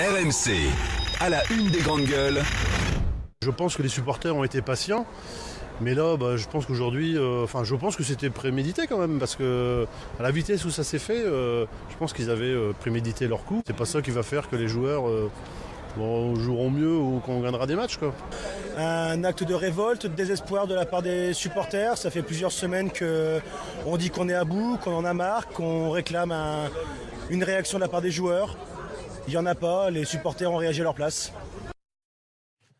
RMC, à la une des grandes gueules. Je pense que les supporters ont été patients, mais là, je pense qu'aujourd'hui, je pense que c'était prémédité quand même, parce que à la vitesse où ça s'est fait, je pense qu'ils avaient prémédité leur coup. C'est pas ça qui va faire que les joueurs joueront mieux ou qu'on gagnera des matchs, quoi. Un acte de révolte, de désespoir de la part des supporters. Ça fait plusieurs semaines qu'on dit qu'on est à bout, qu'on en a marre, qu'on réclame une réaction de la part des joueurs. Il n'y en a pas, les supporters ont réagi à leur place.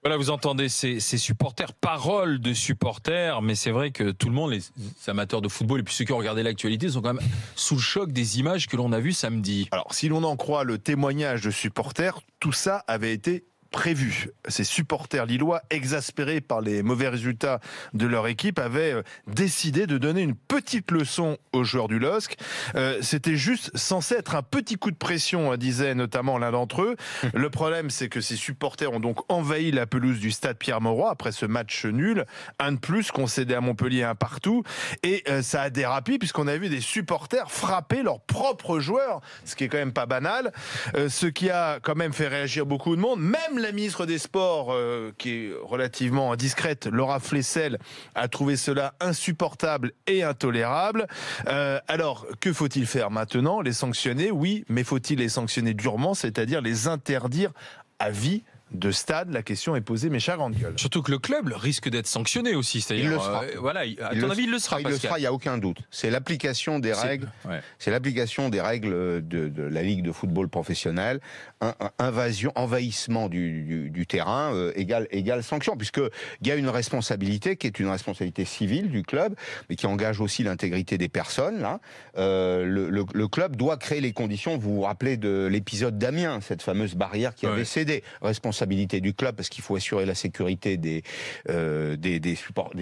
Voilà, vous entendez ces supporters, paroles de supporters, mais c'est vrai que tout le monde, les amateurs de football et puis ceux qui ont regardé l'actualité, sont quand même sous le choc des images que l'on a vues samedi. Alors, si l'on en croit le témoignage de supporters, tout ça avait été prévu. Ces supporters lillois, exaspérés par les mauvais résultats de leur équipe, avaient décidé de donner une petite leçon aux joueurs du LOSC. C'était juste censé être un petit coup de pression, disait notamment l'un d'entre eux. Le problème, c'est que ces supporters ont donc envahi la pelouse du stade Pierre-Mauroy après ce match nul. Un de plus concédé à Montpellier, un partout. Et ça a dérapé puisqu'on a vu des supporters frapper leurs propres joueurs, ce qui est quand même pas banal. Ce qui a quand même fait réagir beaucoup de monde. Même la ministre des Sports, qui est relativement discrète, Laura Flessel, a trouvé cela insupportable et intolérable. Alors, que faut-il faire maintenant? Les sanctionner? Oui, mais faut-il les sanctionner durement, c'est-à-dire les interdire à vie de stade? La question est posée, mes chers grandes gueules. Surtout que le club risque d'être sanctionné aussi. C'est-à-dire, il le sera. Voilà, à ton avis, il le sera. Il le sera, il n'y a aucun doute. C'est l'application des règles. Ouais. C'est l'application des règles de la Ligue de football professionnel. Envahissement du terrain égale sanction, puisqu'il y a une responsabilité qui est une responsabilité civile du club, mais qui engage aussi l'intégrité des personnes. Là. Le club doit créer les conditions. Vous vous rappelez de l'épisode d'Amiens, cette fameuse barrière qui avait cédé. Responsabilité du club, parce qu'il faut assurer la sécurité des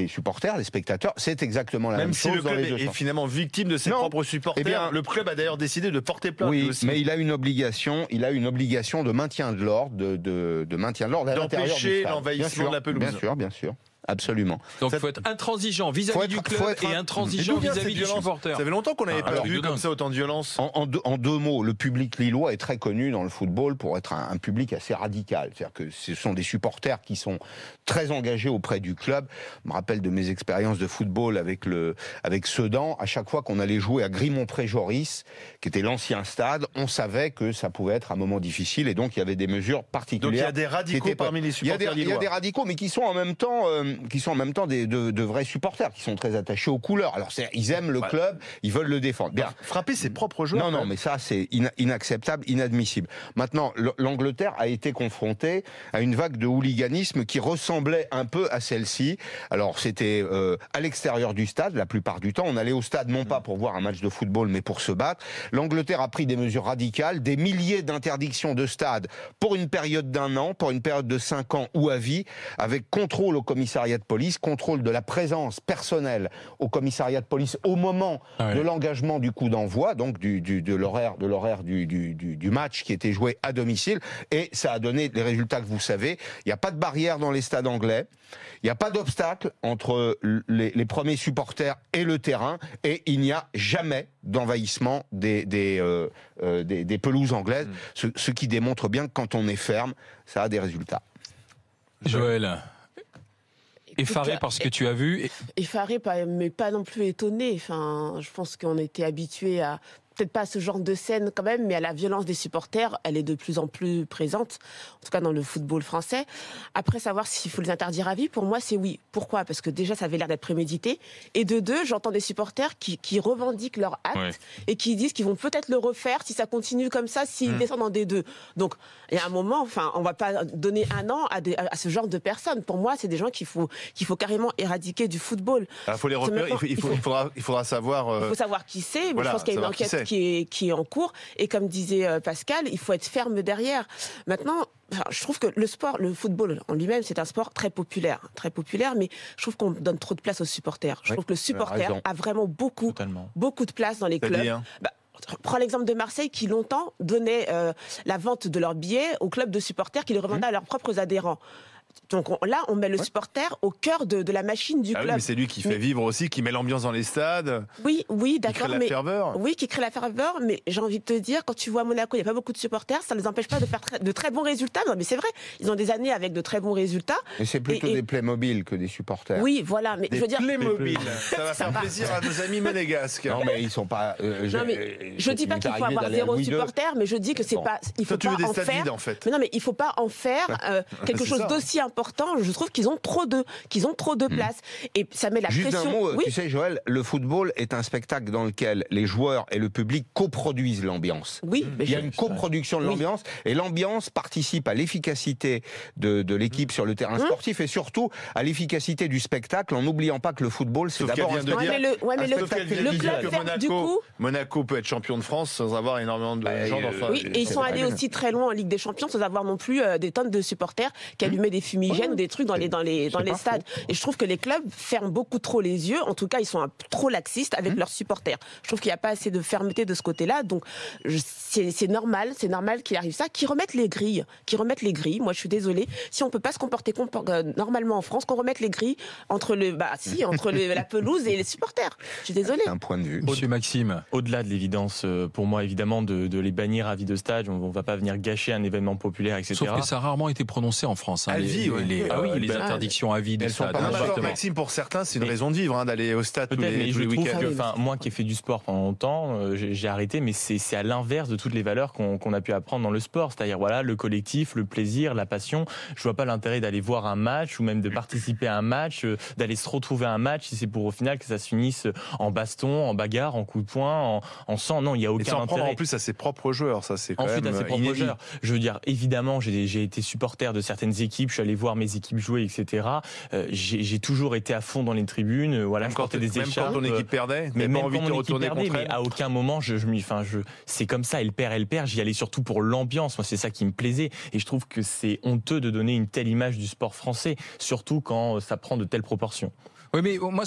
supporters, des spectateurs. C'est exactement la même chose. Même si le club est finalement victime de ses propres supporters, le club a d'ailleurs décidé de porter plainte. Oui, aussi. Mais il a une obligation de maintien de l'ordre, de maintien de l'ordre à l'intérieur du stade. D'empêcher l'envahissement de la pelouse. Bien sûr. Absolument. Donc il faut être intransigeant vis-à-vis du club et intransigeant vis-à-vis des supporters. Ça fait longtemps qu'on n'avait pas vu comme ça autant de violence. En deux mots, le public lillois est très connu dans le football pour être un public assez radical. C'est-à-dire que ce sont des supporters qui sont très engagés auprès du club. Je me rappelle de mes expériences de football avec Sedan. À chaque fois qu'on allait jouer à Grimont-Pré-Joris, qui était l'ancien stade, on savait que ça pouvait être un moment difficile et donc il y avait des mesures particulières. Donc il y a des radicaux parmi les supporters lillois. Il y a des radicaux, mais qui sont en même temps de vrais supporters, qui sont très attachés aux couleurs. Alors ils aiment le club, ils veulent le défendre. Bien. Frapper ses propres joueurs. Non, mais ça c'est inacceptable, inadmissible. Maintenant, l'Angleterre a été confrontée à une vague de hooliganisme qui ressemblait un peu à celle-ci. Alors c'était à l'extérieur du stade, la plupart du temps. On allait au stade non pas pour voir un match de football, mais pour se battre. L'Angleterre a pris des mesures radicales, des milliers d'interdictions de stade pour une période d'1 an, pour une période de 5 ans ou à vie, avec contrôle au commissariat de police, contrôle de la présence personnelle au commissariat de police au moment de l'engagement du coup d'envoi, donc de l'horaire du match qui était joué à domicile, et ça a donné les résultats que vous savez. Il n'y a pas de barrière dans les stades anglais, il n'y a pas d'obstacle entre les premiers supporters et le terrain, et il n'y a jamais d'envahissement des pelouses anglaises, ce qui démontre bien que quand on est ferme, ça a des résultats. Joël, effaré par ce que tu as vu. Effaré, mais pas non plus étonné. Enfin, je pense qu'on était habitués à, peut-être pas à ce genre de scène quand même, mais à la violence des supporters, elle est de plus en plus présente, en tout cas dans le football français. Après, savoir s'il faut les interdire à vie, pour moi, c'est oui. Pourquoi ? Parce que déjà, ça avait l'air d'être prémédité. Et de deux, j'entends des supporters qui revendiquent leur acte et qui disent qu'ils vont peut-être le refaire si ça continue comme ça, s'ils descendent en D2. Donc, il y a un moment, enfin, on va pas donner 1 an à ce genre de personnes. Pour moi, c'est des gens qu'il faut carrément éradiquer du football. Il faut les repérer, il faudra savoir... Il faut savoir qui c'est, mais je pense qu'il y a une enquête qui est en cours. Et comme disait Pascal, il faut être ferme derrière. Maintenant, je trouve que le football en lui-même, c'est un sport très populaire, mais je trouve qu'on donne trop de place aux supporters. Je trouve que le supporter a vraiment beaucoup de place dans les clubs. Prends l'exemple de Marseille qui longtemps donnait la vente de leurs billets aux clubs de supporters qui les revendaient à leurs propres adhérents. là, on met le supporter au cœur de la machine du Ah oui, club. mais c'est lui qui fait vivre aussi, qui met l'ambiance dans les stades. Oui, Qui d'accord. crée la ferveur. Oui, qui crée la ferveur, mais j'ai envie de te dire, quand tu vois Monaco, il n'y a pas beaucoup de supporters, ça ne les empêche pas de faire de très bons résultats. Non, mais c'est vrai, ils ont des années avec de très bons résultats. Mais c'est plutôt des Playmobil que des supporters. Oui, voilà, mais Des je veux dire. Playmobil. Ça va faire plaisir à nos amis monégasques. Non, mais ils sont pas. Non, mais je dis pas qu'il faut avoir 0 supporters, mais je dis que c'est pas. Il faut Toi, tu pas veux des en stades faire. vides, en fait. Mais non, mais il faut pas en faire quelque chose d'aussi important. Je trouve qu'ils ont trop de place. Et ça met la Juste pression. un mot, Oui. tu sais, Joël, le football est un spectacle dans lequel les joueurs et le public coproduisent l'ambiance. Oui, mais Il y a une coproduction de l'ambiance, et l'ambiance participe à l'efficacité de l'équipe sur le terrain sportif et surtout à l'efficacité du spectacle, en n'oubliant pas que le football, c'est Sauf d'abord qu'elle un vient de spectacle. dire- mais Sauf qu'elle vient de le dire club que ferme du coup. Monaco peut être champion de France sans avoir énormément de gens dans sa... Oui, et ils sont allés aussi très loin en Ligue des Champions sans avoir non plus des tonnes de supporters qui allumaient des fumigènes ou des trucs dans les stades. Et je trouve que les clubs ferment beaucoup trop les yeux. En tout cas, ils sont trop laxistes avec leurs supporters. Je trouve qu'il n'y a pas assez de fermeté de ce côté-là. Donc, c'est normal qu'il arrive ça. Qu'ils remettent les grilles. Moi, je suis désolée. Si on peut pas se comporter normalement en France, qu'on remette les grilles entre la pelouse et les supporters. Je suis désolée. C'est un point de vue. Monsieur Maxime. Au-delà de l'évidence, pour moi, évidemment, de les bannir à vie de stade, on ne va pas venir gâcher un événement populaire, etc. Sauf que ça a rarement été prononcé en France. À vie, ouais. Les interdictions à vie des stades. Non, mais attends, Exactement. Maxime, pour certains, c'est une Mais- d'aller d'aller au stade tous Peut-être, mais les je trouve week-ends. que, moi qui ai fait du sport pendant longtemps, j'ai arrêté, mais c'est à l'inverse de toutes les valeurs qu'on a pu apprendre dans le sport. C'est-à-dire, voilà, le collectif, le plaisir, la passion. Je vois pas l'intérêt d'aller voir un match ou même de participer à un match, d'aller se retrouver à un match si c'est pour au final que ça se finisse en baston, en bagarre, en coup de poing, en sang. Non, il n'y a Et aucun s'en prendre intérêt. en plus à ses propres joueurs, ça c'est quand Ensuite, même à ses propres inédit. joueurs. Je veux dire, évidemment, j'ai été supporter de certaines équipes, je suis allé voir mes équipes jouer, etc. J'ai toujours été à fond dans les tribunes, voilà, Même je quand, portais des même écharpes. quand ton équipe perdait, Mais t'avais pas même envie quand de te mon équipe retourner perdait, contre mais elle. à aucun moment, c'est comme ça, elle perd. J'y allais surtout pour l'ambiance. Moi, c'est ça qui me plaisait. Et je trouve que c'est honteux de donner une telle image du sport français, surtout quand ça prend de telles proportions. Oui, mais moi,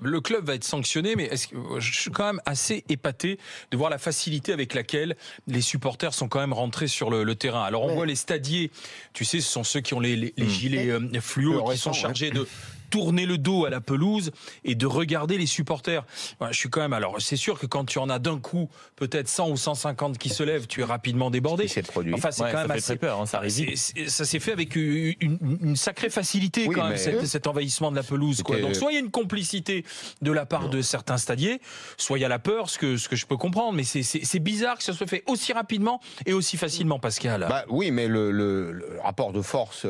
le club va être sanctionné, mais je suis quand même assez épaté de voir la facilité avec laquelle les supporters sont quand même rentrés sur le terrain. Alors, on voit les stadiers, tu sais, ce sont ceux qui ont les gilets fluo, qui sont chargés de tourner le dos à la pelouse et de regarder les supporters. Voilà, je suis quand même... Alors, c'est sûr que quand tu en as d'un coup, peut-être 100 ou 150 qui se lèvent, tu es rapidement débordé. C'est le produit. Enfin, c'est Ouais, quand ça même fait assez... très peur, hein, ça arrive vite. Ça s'est fait avec une sacrée facilité, Oui, quand même, mais- cet envahissement de la pelouse. Quoi. C'était- Donc, soit il y a une complicité de la part de certains stadiers, soit il y a la peur, ce que je peux comprendre. Mais c'est bizarre que ça soit fait aussi rapidement et aussi facilement, Pascal. Bah oui, mais le rapport de force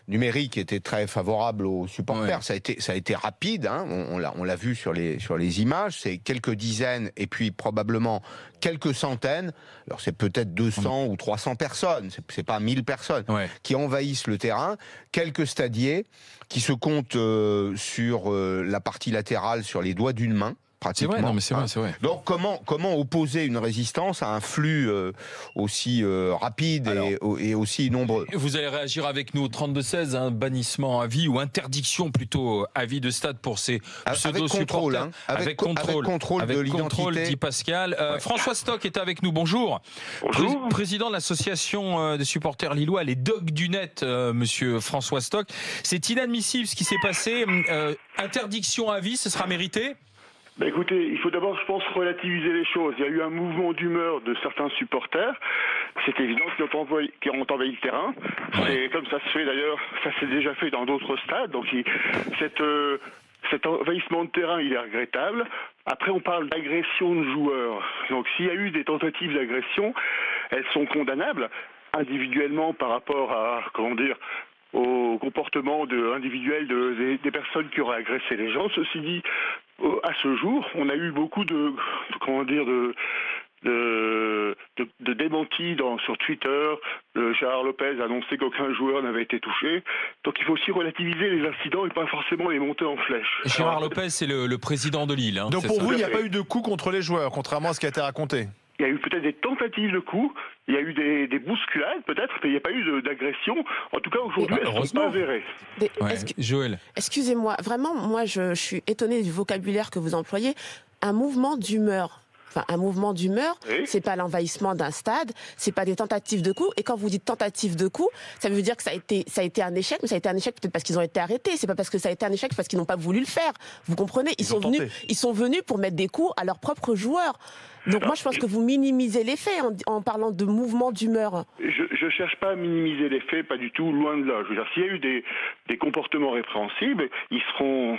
numérique était très favorable aux supporters. Ouais. Ça a été rapide, hein. On l'a vu sur les images. C'est quelques dizaines et puis probablement quelques centaines. Alors c'est peut-être 200 ou 300 personnes. C'est pas 1000 personnes qui envahissent le terrain. Quelques stadiers qui se comptent sur la partie latérale sur les doigts d'une main. C'est vrai, non mais c'est vrai, c'est vrai. Donc comment opposer une résistance à un flux aussi rapide et aussi nombreux? Vous allez réagir avec nous au 32-16, un bannissement à vie ou interdiction plutôt à vie de stade pour ces pseudo-supporters. Hein, avec contrôle de l'identité. Dit Pascal. François Stock est avec nous, bonjour. Bonjour. Président de l'association des supporters lillois, les Dogs du Net, monsieur François Stock. C'est inadmissible ce qui s'est passé. Interdiction à vie, ce sera mérité? Bah écoutez, il faut d'abord, je pense, relativiser les choses. Il y a eu un mouvement d'humeur de certains supporters. C'est évident qu'ils ont envahi le terrain. C'est comme ça se fait d'ailleurs, ça s'est déjà fait dans d'autres stades. Donc cet envahissement de terrain, il est regrettable. Après, on parle d'agression de joueurs. Donc s'il y a eu des tentatives d'agression, elles sont condamnables individuellement par rapport à, au comportement individuel des personnes qui auraient agressé les gens. Ceci dit, à ce jour, on a eu beaucoup de démentis sur Twitter. Gérard Lopez a annoncé qu'aucun joueur n'avait été touché. Donc il faut aussi relativiser les incidents et pas forcément les monter en flèche. Gérard Lopez, c'est le président de Lille. Donc pour vous, il n'y a pas eu de coup contre les joueurs, contrairement à ce qui a été raconté? Il y a eu peut-être des tentatives de coups, il y a eu des bousculades peut-être, mais il n'y a pas eu d'agression. En tout cas, aujourd'hui, elles ne sont pas avérées. Joël. Excusez-moi, vraiment, moi je suis étonnée du vocabulaire que vous employez. Un mouvement d'humeur. Enfin, un mouvement d'humeur, c'est pas l'envahissement d'un stade, c'est pas des tentatives de coups. Et quand vous dites tentatives de coups, ça veut dire que ça a été un échec, mais ça a été un échec peut-être parce qu'ils ont été arrêtés. C'est pas parce que ça a été un échec parce qu'ils n'ont pas voulu le faire. Vous comprenez ? Ils sont venus pour mettre des coups à leurs propres joueurs. Donc moi, je pense que vous minimisez les faits en parlant de mouvement d'humeur. Je cherche pas à minimiser les faits, pas du tout, loin de là. Je veux dire, s'il y a eu des comportements répréhensibles, ils seront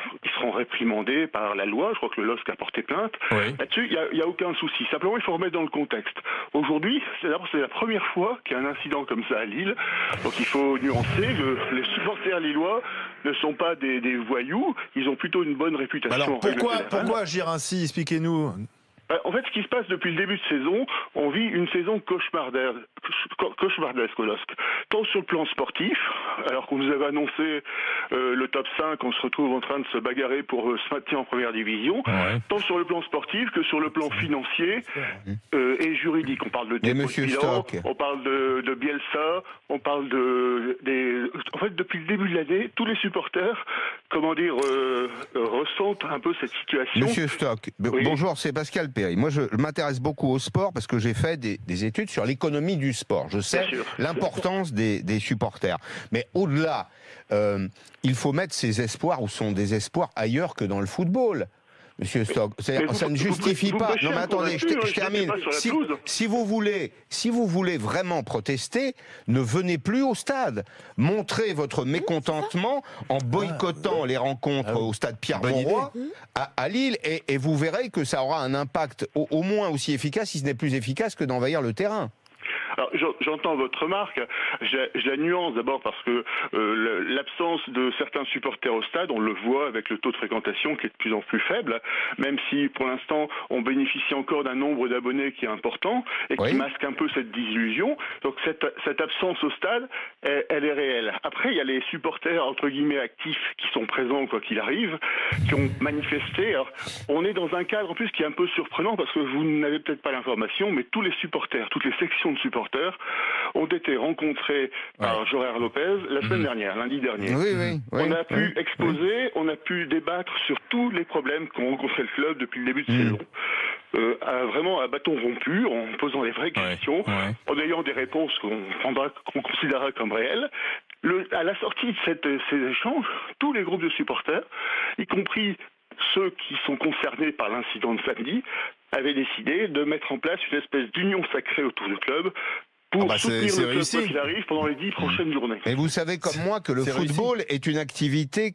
réprimandés par la loi. Je crois que le LOSC a porté plainte. Oui. Là-dessus, il y a aucun souci. Simplement, il faut remettre dans le contexte. Aujourd'hui, c'est la première fois qu'il y a un incident comme ça à Lille. Donc il faut nuancer. Les supporters lillois ne sont pas des voyous. Ils ont plutôt une bonne réputation. Alors pourquoi agir ainsi ? Expliquez-nous. En fait, ce qui se passe depuis le début de saison, on vit une saison cauchemardesque au LOSC. Tant sur le plan sportif, alors qu'on nous avait annoncé le top 5, on se retrouve en train de se bagarrer pour se maintenir en première division, tant sur le plan sportif que sur le plan financier et juridique. On parle de dépôt de bilan, on parle de Bielsa, on parle En fait, depuis le début de l'année, tous les supporters, ressentent un peu cette situation. Monsieur Stock, bonjour, c'est Pascal Perry. Moi, je m'intéresse beaucoup au sport parce que j'ai fait des études sur l'économie du sport. Je sais l'importance des supporters. Mais au-delà, il faut mettre ses espoirs, ou son désespoir, ailleurs que dans le football. Monsieur Stock, ça ne justifie pas. Non, mais attendez, je termine. Si vous voulez vraiment protester, ne venez plus au stade. Montrez votre mécontentement en boycottant les rencontres au stade Pierre-Mauroy à Lille, et vous verrez que ça aura un impact au moins aussi efficace, si ce n'est plus efficace, que d'envahir le terrain. Alors, j'entends votre remarque. Je la nuance d'abord parce que l'absence de certains supporters au stade, on le voit avec le taux de fréquentation qui est de plus en plus faible, même si pour l'instant on bénéficie encore d'un nombre d'abonnés qui est important et qui masque un peu cette désillusion. Donc cette absence au stade, elle est réelle. Après, il y a les supporters entre guillemets actifs qui sont présents quoi qu'il arrive, qui ont manifesté. Alors, on est dans un cadre en plus qui est un peu surprenant parce que vous n'avez peut-être pas l'information, mais tous les supporters, toutes les sections de supporters ont été rencontrés par Jorère Lopez la semaine dernière, lundi dernier. On a pu exposer, on a pu débattre sur tous les problèmes qu'ont rencontré le club depuis le début de saison. Vraiment à bâton rompu, en posant les vraies questions, en ayant des réponses qu'on considérera comme réelles. À la sortie de ces échanges, tous les groupes de supporters, y compris ceux qui sont concernés par l'incident de samedi, avaient décidé de mettre en place une espèce d'union sacrée autour du club pour soutenir le club quoi qu'il arrive pendant les 10 prochaines journées. Et vous savez comme moi que le football est une activité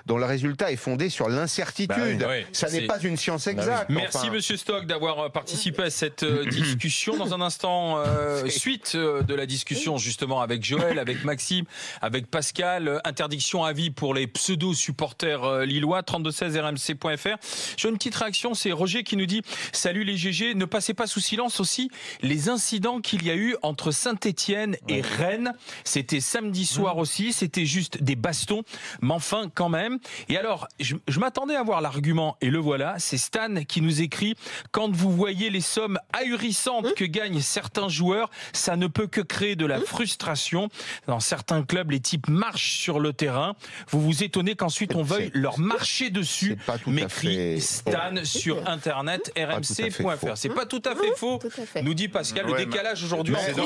dont le résultat est fondé sur l'incertitude. Ça n'est pas une science exacte. Merci Monsieur Stock d'avoir participé à cette discussion. Dans un instant, suite de la discussion justement avec Joël, avec Maxime, avec Pascal. Interdiction à vie pour les pseudo-supporters lillois. 3216 rmc.fr. J'ai une petite réaction, c'est Roger qui nous dit « Salut les GG, ne passez pas sous silence aussi les incidents qu'il y a eu entre Saint-Étienne et Rennes. C'était samedi soir aussi, c'était juste des bastons, mais enfin quand même. Et alors, je m'attendais à voir l'argument, et le voilà, c'est Stan qui nous écrit « Quand vous voyez les sommes ahurissantes que gagnent certains joueurs, ça ne peut que créer de la frustration. Dans certains clubs, les types marchent sur le terrain. Vous vous étonnez qu'ensuite on veuille leur marcher dessus. » M'écrit Stan sur internet rmc.fr. C'est pas tout à fait faux, nous dit Pascal. Le décalage aujourd'hui entre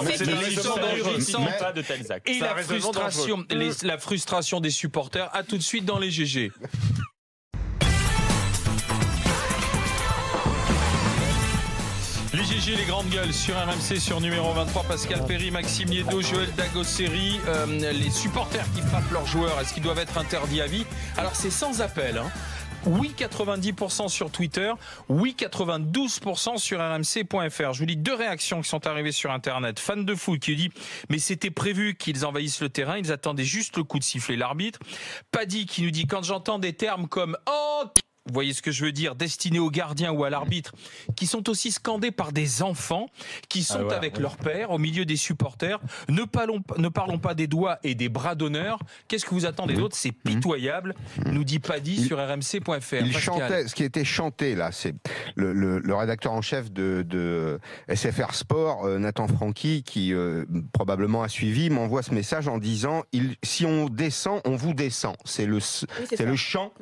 et la frustration des supporters. À tout de suite dans les GG. Les GG, les grandes gueules sur RMC, sur numéro 23, Pascal Perry, Maxime Niedo, Joël Dagosseri. Les supporters qui frappent leurs joueurs, est-ce qu'ils doivent être interdits à vie? Alors c'est sans appel, hein. Oui, 90% sur Twitter. Oui, 92% sur rmc.fr. Je vous lis deux réactions qui sont arrivées sur Internet. Fan de foot qui dit « Mais c'était prévu qu'ils envahissent le terrain. Ils attendaient juste le coup de sifflet l'arbitre. » Paddy qui nous dit « Quand j'entends des termes comme « Oh !» vous voyez ce que je veux dire, destinés au gardien ou à l'arbitre, qui sont aussi scandés par des enfants, qui sont avec leur père, au milieu des supporters. Ne parlons pas des doigts et des bras d'honneur. Qu'est-ce que vous attendez d'autre? C'est pitoyable, nous dit Paddy sur rmc.fr. Il chantait, ce qui était chanté là, c'est le rédacteur en chef de SFR Sport, Nathan Franqui, qui probablement a suivi, m'envoie ce message en disant « Si on descend, on vous descend ». C'est le chant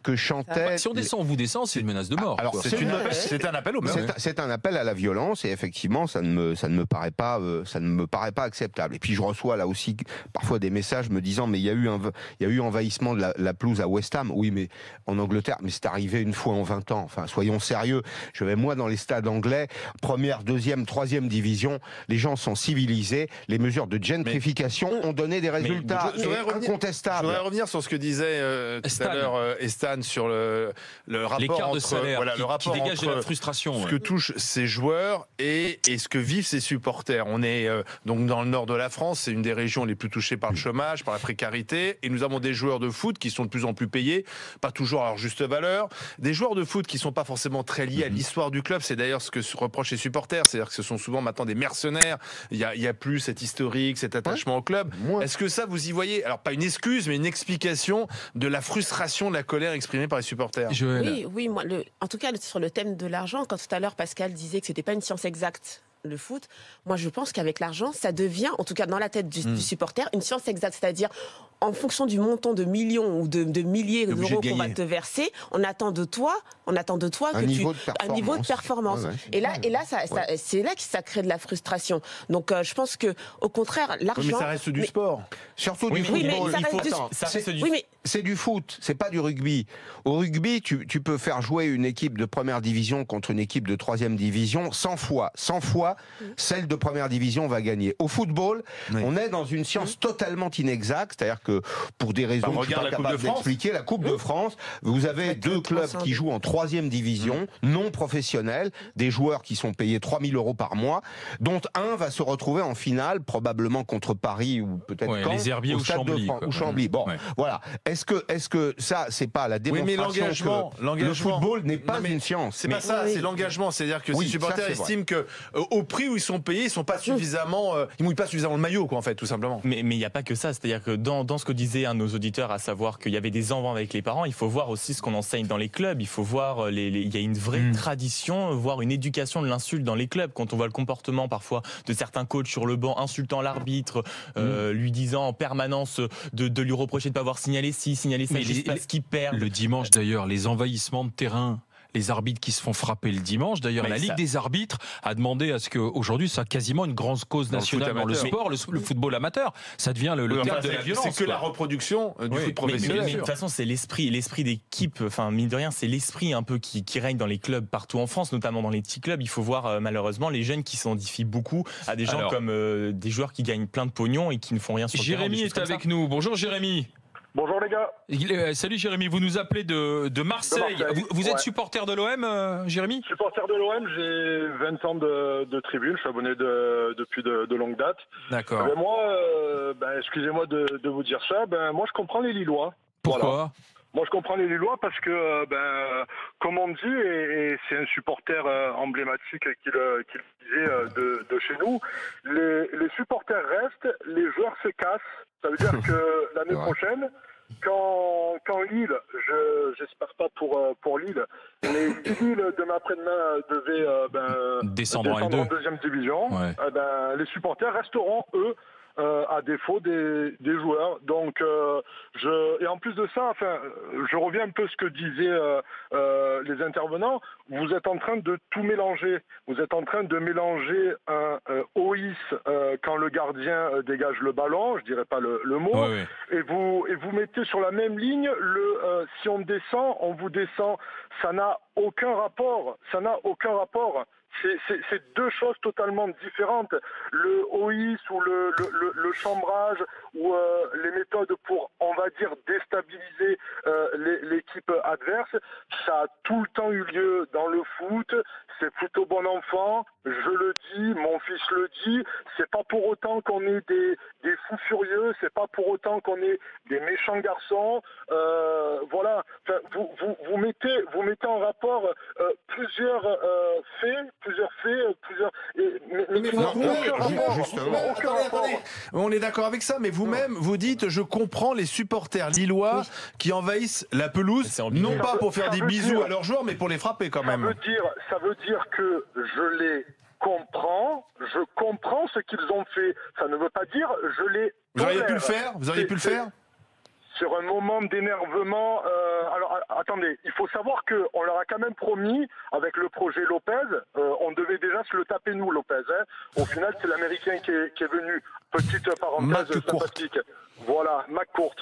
que chante chantait... Si on descend, on vous descend, c'est une menace de mort. Alors, quoi. C'est un appel au meurtre. C'est un appel à la violence et effectivement, ça ne me paraît pas acceptable. Et puis je reçois là aussi parfois des messages me disant mais il y a eu envahissement de la pelouse à West Ham. Oui, mais en Angleterre, mais c'est arrivé une fois en 20 ans. Enfin, soyons sérieux. Je vais moi dans les stades anglais, première, deuxième, troisième division, les gens sont civilisés. Les mesures de gentrification ont donné des résultats incontestables. Je voudrais revenir sur ce que disait tout à l'heure Stan sur le rapport l'écart de entre salaire le rapport qui dégage de entre la frustration. ce que touchent ces joueurs et ce que vivent ces supporters. On est donc dans le nord de la France, c'est une des régions les plus touchées par le chômage, par la précarité, et nous avons des joueurs de foot qui sont de plus en plus payés, pas toujours à leur juste valeur, des joueurs de foot qui sont pas forcément très liés à l'histoire du club. C'est d'ailleurs ce que se reprochent les supporters, c'est-à-dire que ce sont souvent maintenant des mercenaires. Il y a plus cet historique, cet attachement au club. Est-ce que ça vous y voyez, alors pas une excuse, mais une explication de la frustration, de la colère exprimée par les supporters? Oui, moi, en tout cas sur le thème de l'argent, quand tout à l'heure Pascal disait que c'était pas une science exacte, le foot, moi je pense qu'avec l'argent, ça devient, en tout cas dans la tête du supporter, une science exacte, c'est-à-dire en fonction du montant de millions ou de milliers d'euros qu'on va te verser, on attend de toi un niveau de performance. Et là, c'est là que ça crée de la frustration. Donc je pense que au contraire, l'argent. Mais ça reste du sport. Surtout du football. Mais c'est du foot, c'est pas du rugby. Au rugby, tu peux faire jouer une équipe de première division contre une équipe de troisième division 100 fois. 100 fois, celle de première division va gagner. Au football, on est dans une science totalement inexacte, c'est-à-dire que pour des raisons que je suis pas capable d'expliquer, la Coupe de France, vous avez deux clubs qui jouent en troisième division, non professionnels, des joueurs qui sont payés 3 000 € par mois, dont un va se retrouver en finale, probablement contre Paris ou peut-être Caen, les Herbiers au Stade de France, ou Chambly. Bon, voilà. Est-ce que ça, c'est pas la démonstration que le football n'est pas une science? C'est pas ça, c'est l'engagement. C'est-à-dire que ces supporters estiment que au prix où ils sont payés, ils sont pas suffisamment, ils mouillent pas suffisamment le maillot, quoi, en fait, tout simplement. Mais il n'y a pas que ça. C'est-à-dire que dans ce que disait un de nos auditeurs, à savoir qu'il y avait des envies avec les parents, il faut voir aussi ce qu'on enseigne dans les clubs. Il faut voir il y a une vraie tradition, voire une éducation de l'insulte dans les clubs. Quand on voit le comportement parfois de certains coachs sur le banc, insultant l'arbitre, lui disant en permanence de lui reprocher de pas avoir signalé signalé ça, juste parce qu'il perd. Le dimanche d'ailleurs, les envahissements de terrain, les arbitres qui se font frapper le dimanche. D'ailleurs, la Ligue des arbitres a demandé à ce qu'aujourd'hui, ça soit quasiment une grande cause nationale dans le sport, le football amateur. Ça devient le terme de la violence. C'est que la reproduction du foot professionnel. Mais de toute façon, c'est l'esprit d'équipe. Enfin, mine de rien, c'est l'esprit un peu qui règne dans les clubs partout en France, notamment dans les petits clubs. Il faut voir malheureusement les jeunes qui s'identifient beaucoup à des gens comme des joueurs qui gagnent plein de pognon et qui ne font rien sur le terrain. Jérémy est avec nous. Bonjour Jérémy. Bonjour les gars. Salut Jérémy, vous nous appelez de Marseille. Vous êtes supporter de l'OM, Jérémy? Supporter de l'OM, j'ai 20 ans de tribune, je suis abonné depuis de longue date. D'accord. Moi, excusez-moi de vous dire ça, moi je comprends les Lillois. Pourquoi? Voilà. Moi, je comprends les Lillois parce que, comme on dit, et c'est un supporter emblématique qui le disait de chez nous, les supporters restent, les joueurs se cassent. Ça veut dire que l'année prochaine, quand Lille, j'espère pas pour Lille, mais si Lille demain après-demain devait descendre en deuxième division, les supporters resteront, eux, à défaut des joueurs. Donc, et en plus de ça, je reviens un peu à ce que disaient les intervenants. Vous êtes en train de tout mélanger. Vous êtes en train de mélanger un OIS quand le gardien dégage le ballon, je dirais pas le mot, et vous mettez sur la même ligne si on descend, on vous descend. Ça n'a aucun rapport. Ça n'a aucun rapport. C'est deux choses totalement différentes. Le OIS ou le chambrage ou les méthodes pour, on va dire, déstabiliser l'équipe adverse, ça a tout le temps eu lieu dans le foot. C'est plutôt bon enfant. Je le dis, mon fils le dit. C'est pas pour autant qu'on est des fous furieux. C'est pas pour autant qu'on est des méchants garçons. Voilà. Vous mettez en rapport plusieurs faits. On est d'accord avec ça, mais vous-même, vous dites, je comprends les supporters lillois qui envahissent la pelouse, non pas pour faire des bisous à leurs joueurs, mais pour les frapper quand même. Ça veut dire que je les comprends, je comprends ce qu'ils ont fait. Ça ne veut pas dire je les... Vous auriez pu le faire? sur un moment d'énervement. Alors attendez, il faut savoir qu'on leur a quand même promis, avec le projet Lopez, on devait déjà se le taper nous, Lopez. Hein. Au final, c'est l'Américain qui est venu. Petite parenthèse sympathique. Voilà, McCourt.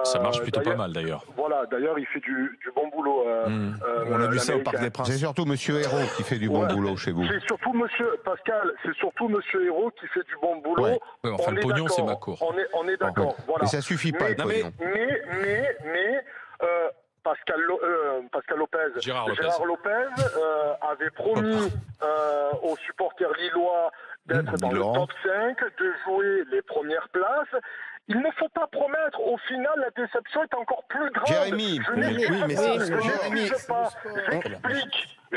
Ça marche plutôt pas mal d'ailleurs. Voilà, d'ailleurs, il fait du bon boulot. On a vu ça au Parc des Princes. C'est surtout Monsieur Hérault qui fait du bon boulot chez vous. C'est surtout Monsieur Pascal, c'est surtout Monsieur Hérault qui fait du bon boulot. Ouais, enfin, le pognon, c'est McCourt. On est d'accord. Voilà. Mais ça suffit pas, le pognon. Mais Pascal Lopez, Gérard Lopez avait promis aux supporters lillois d'être dans le top 5, de jouer les premières places. Il ne faut pas promettre. Au final, la déception est encore plus grande. Jérémy,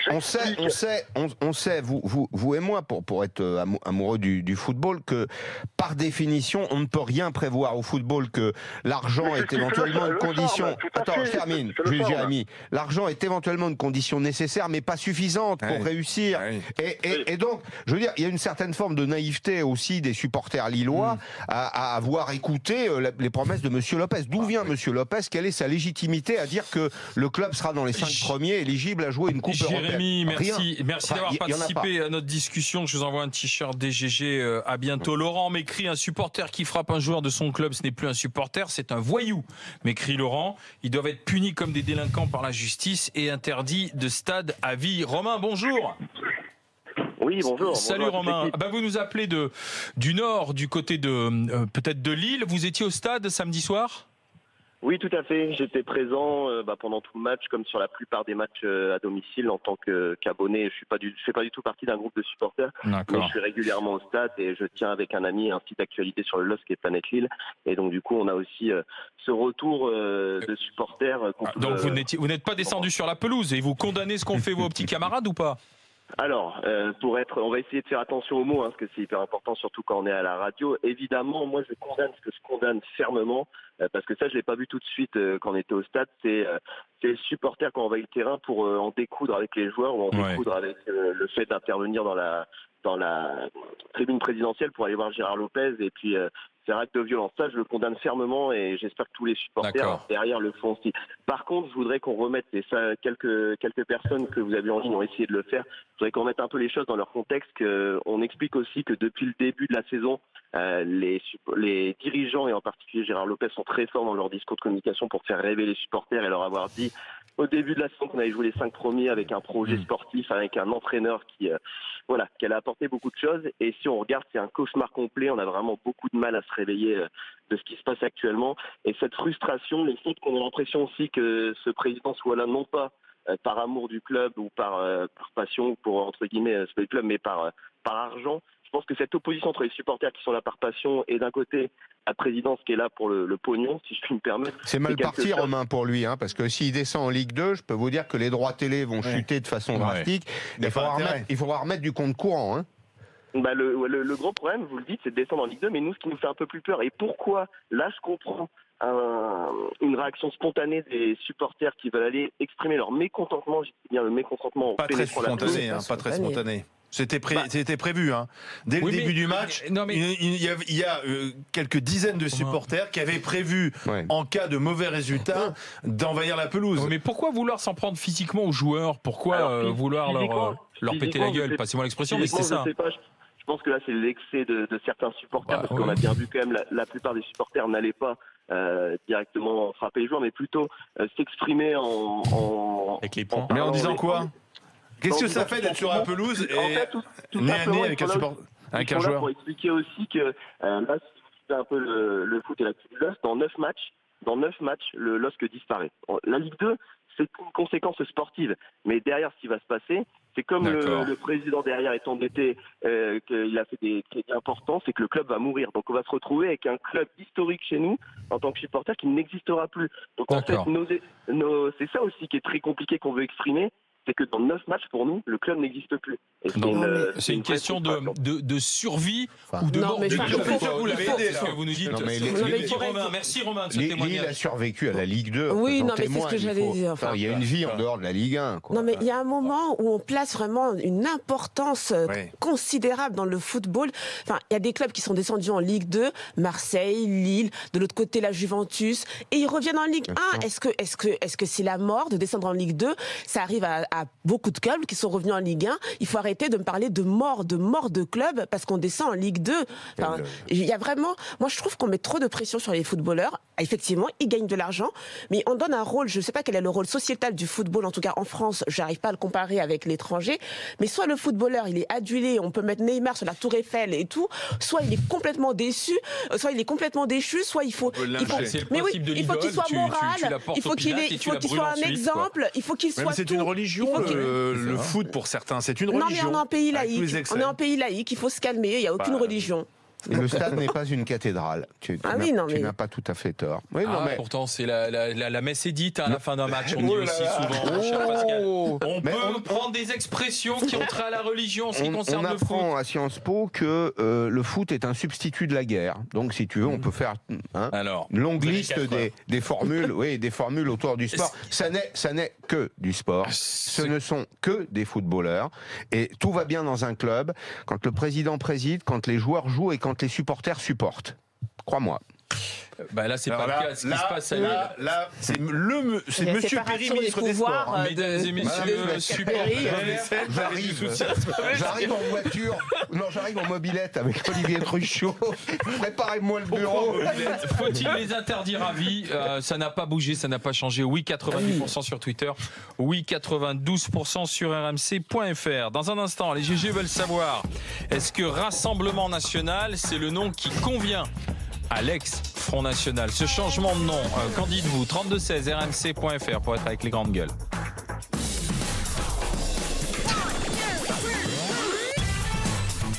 on sait, vous et moi, pour être amoureux du football, que par définition, on ne peut rien prévoir au football, que l'argent est éventuellement une condition. Attends, je termine, juste Jérémy. L'argent est éventuellement une condition nécessaire, mais pas suffisante pour réussir. Et donc, je veux dire, il y a une certaine forme de naïveté aussi des supporters lillois à avoir écouté les promesses de Monsieur Lopez. D'où vient Monsieur Lopez? Quelle est sa légitimité à dire que le club sera dans les 5 premiers éligibles à jouer une coupe européenne? Jérémy, merci d'avoir participé à notre discussion. Je vous envoie un t-shirt DGG. À bientôt. Laurent m'écrit: un supporter qui frappe un joueur de son club, ce n'est plus un supporter, c'est un voyou. M'écrit Laurent. Ils doivent être punis comme des délinquants par la justice et interdits de stade à vie. Romain, bonjour. Oui, bonjour. Salut Romain. Vous nous appelez du nord, du côté de peut-être de Lille. Vous étiez au stade samedi soir? Oui, tout à fait. J'étais présent pendant tout le match, comme sur la plupart des matchs à domicile en tant qu'abonné. Je fais pas du tout partie d'un groupe de supporters, mais je suis régulièrement au stade et je tiens avec un ami un site d'actualité sur le LOSC qui est Planète Lille. Et donc du coup, on a aussi ce retour de supporters. Donc vous n'êtes pas descendu sur la pelouse et vous condamnez ce qu'ont fait vos petits camarades ou pas? Alors, on va essayer de faire attention aux mots, parce que c'est hyper important, surtout quand on est à la radio. Évidemment, moi, je condamne ce que je condamne fermement, parce que ça, je l'ai pas vu tout de suite quand on était au stade. C'est les supporters qui ont envahi le terrain pour en découdre avec les joueurs ou en découdre avec le fait d'intervenir dans la tribune présidentielle pour aller voir Gérard Lopez et puis c'est un acte de violence. Ça, je le condamne fermement et j'espère que tous les supporters derrière le font aussi. Par contre, je voudrais qu'on remette, et ça, quelques personnes que vous avez en ligne ont essayé de le faire, je voudrais qu'on remette un peu les choses dans leur contexte, qu'on explique aussi que depuis le début de la saison, les dirigeants et en particulier Gérard Lopez sont très forts dans leur discours de communication pour faire rêver les supporters et leur avoir dit au début de la saison qu'on allait jouer les 5 premiers avec un projet sportif, avec un entraîneur qui allait apporter beaucoup de choses. Et si on regarde, c'est un cauchemar complet. On a vraiment beaucoup de mal à se réveiller de ce qui se passe actuellement. Et cette frustration, le fait qu'on a l'impression aussi que ce président soit là non pas par amour du club ou par passion pour entre guillemets sauver le club, mais par argent. Je pense que cette opposition entre les supporters qui sont là par passion et d'un côté la présidence qui est là pour le pognon, si je puis me permettre. C'est mal parti, Romain, pour lui, parce que s'il descend en Ligue 2, je peux vous dire que les droits télé vont chuter de façon drastique. Il faudra remettre du compte courant. Le gros problème, vous le dites, c'est de descendre en Ligue 2, mais nous, ce qui nous fait un peu plus peur, et pourquoi, là, je comprends une réaction spontanée des supporters qui veulent aller exprimer leur mécontentement, je dis bien le mécontentement. Pas très spontané. C'était prévu. Dès le début du match, il y a quelques dizaines de supporters qui avaient prévu, en cas de mauvais résultats, d'envahir la pelouse. Mais pourquoi vouloir s'en prendre physiquement aux joueurs? Pourquoi vouloir leur péter la gueule? Passez-moi l'expression, mais c'est ça. Je pense que là, c'est l'excès de certains supporters, parce qu'on a bien vu quand même la plupart des supporters n'allaient pas directement frapper les joueurs, mais plutôt s'exprimer avec les points. Mais en disant quoi? Qu'est-ce que ça fait d'être sur la pelouse et nez à nez avec un joueur? Pour expliquer aussi que là, c'est un peu le foot et la petite LOSC. Dans 9 matchs, le LOSC disparaît. La Ligue 2, c'est une conséquence sportive. Mais derrière, ce qui va se passer, c'est comme le président derrière est embêté, qu'il a fait des crédits importants, c'est que le club va mourir. Donc on va se retrouver avec un club historique chez nous, en tant que supporter, qui n'existera plus. Donc en fait, c'est ça aussi qui est très compliqué qu'on veut exprimer. c'est que dans 9 matchs, pour nous, le club n'existe plus. C'est une question de survie ou de mort. Vous l'avez aidé, là. Vous nous dites. Merci Romain de ce témoignage. Lille a survécu à la Ligue 2. Oui, non, mais c'est ce que j'allais dire. Il y a une vie en dehors de la Ligue 1. Non, mais il y a un moment où on place vraiment une importance considérable dans le football. Enfin, il y a des clubs qui sont descendus en Ligue 2, Marseille, Lille, de l'autre côté la Juventus, et ils reviennent en Ligue 1. Est-ce que c'est la mort de descendre en Ligue 2? Ça arrive à beaucoup de clubs qui sont revenus en Ligue 1. Il faut arrêter de me parler de mort de clubs parce qu'on descend en Ligue 2. Enfin, il y a vraiment, moi je trouve qu'on met trop de pression sur les footballeurs. Effectivement, ils gagnent de l'argent, mais on donne un rôle, je ne sais pas quel est le rôle sociétal du football, en tout cas en France, je n'arrive pas à le comparer avec l'étranger, mais soit le footballeur, il est adulé, on peut mettre Neymar sur la Tour Eiffel et tout, soit il est complètement déçu, soit il faut mais oui, il faut qu'il soit moral, il faut qu'il soit un exemple, il faut qu'il soit c'est une religion, le foot pour certains, c'est une religion. Non, mais on est en pays laïque, il faut se calmer, il n'y a aucune religion. Le stade n'est pas une cathédrale. Tu n'as pas tout à fait tort. Oui, pourtant, c'est la messe est dite à la fin d'un match. On dit aussi souvent, cher Pascal. On peut prendre des expressions qui ont trait à la religion en ce qui concerne le foot. On apprend à Sciences Po que le foot est un substitut de la guerre. Donc, si tu veux, on peut faire une longue liste des formules, des formules autour du sport. Ça n'est que du sport. Ce ne sont que des footballeurs. Et tout va bien dans un club quand le président préside, quand les joueurs jouent et quand les supporters supportent. Crois-moi. Là, c'est pas le cas. Ce qui se passe à Lille. Là, c'est Monsieur Perry, ministre des Sports. Mesdames et messieurs, supporters. J'arrive en voiture. Non, j'arrive en mobilette avec Olivier Truchot. Préparez-moi le bureau. Faut-il les interdire à vie? Ça n'a pas bougé, ça n'a pas changé. Oui, 90% sur Twitter. Oui, 92% sur rmc.fr. Dans un instant, les GG veulent savoir, est-ce que Rassemblement National, c'est le nom qui convient à l'ex-Front National? Ce changement de nom, qu'en dites-vous? 3216 rmc.fr pour être avec les grandes gueules.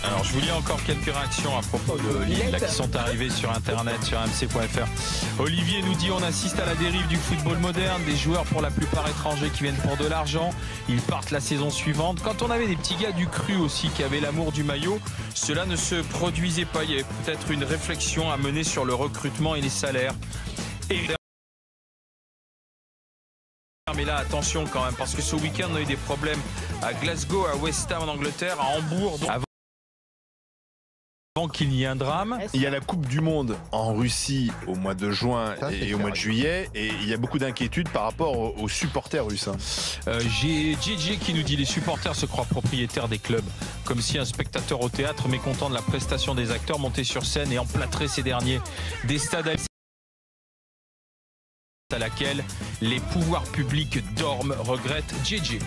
Alors, je vous lis encore quelques réactions à propos de Lille qui sont arrivées sur Internet, sur rmc.fr. Olivier nous dit: on assiste à la dérive du football moderne, des joueurs pour la plupart étrangers qui viennent pour de l'argent, ils partent la saison suivante. Quand on avait des petits gars du cru aussi qui avaient l'amour du maillot, cela ne se produisait pas. Il y avait peut-être une réflexion à mener sur le recrutement et les salaires. Mais là, attention quand même, parce que ce week-end, on a eu des problèmes à Glasgow, à West Ham en Angleterre, à Hambourg. Avant qu'il n'y ait un drame. Il y a la Coupe du Monde en Russie au mois de juin et au mois de juillet, et il y a beaucoup d'inquiétudes par rapport aux supporters russes. J'ai JJ qui nous dit: les supporters se croient propriétaires des clubs, comme si un spectateur au théâtre, mécontent de la prestation des acteurs, montait sur scène et emplâtrait ces derniers. Des stades à laquelle les pouvoirs publics dorment, regrette JJ.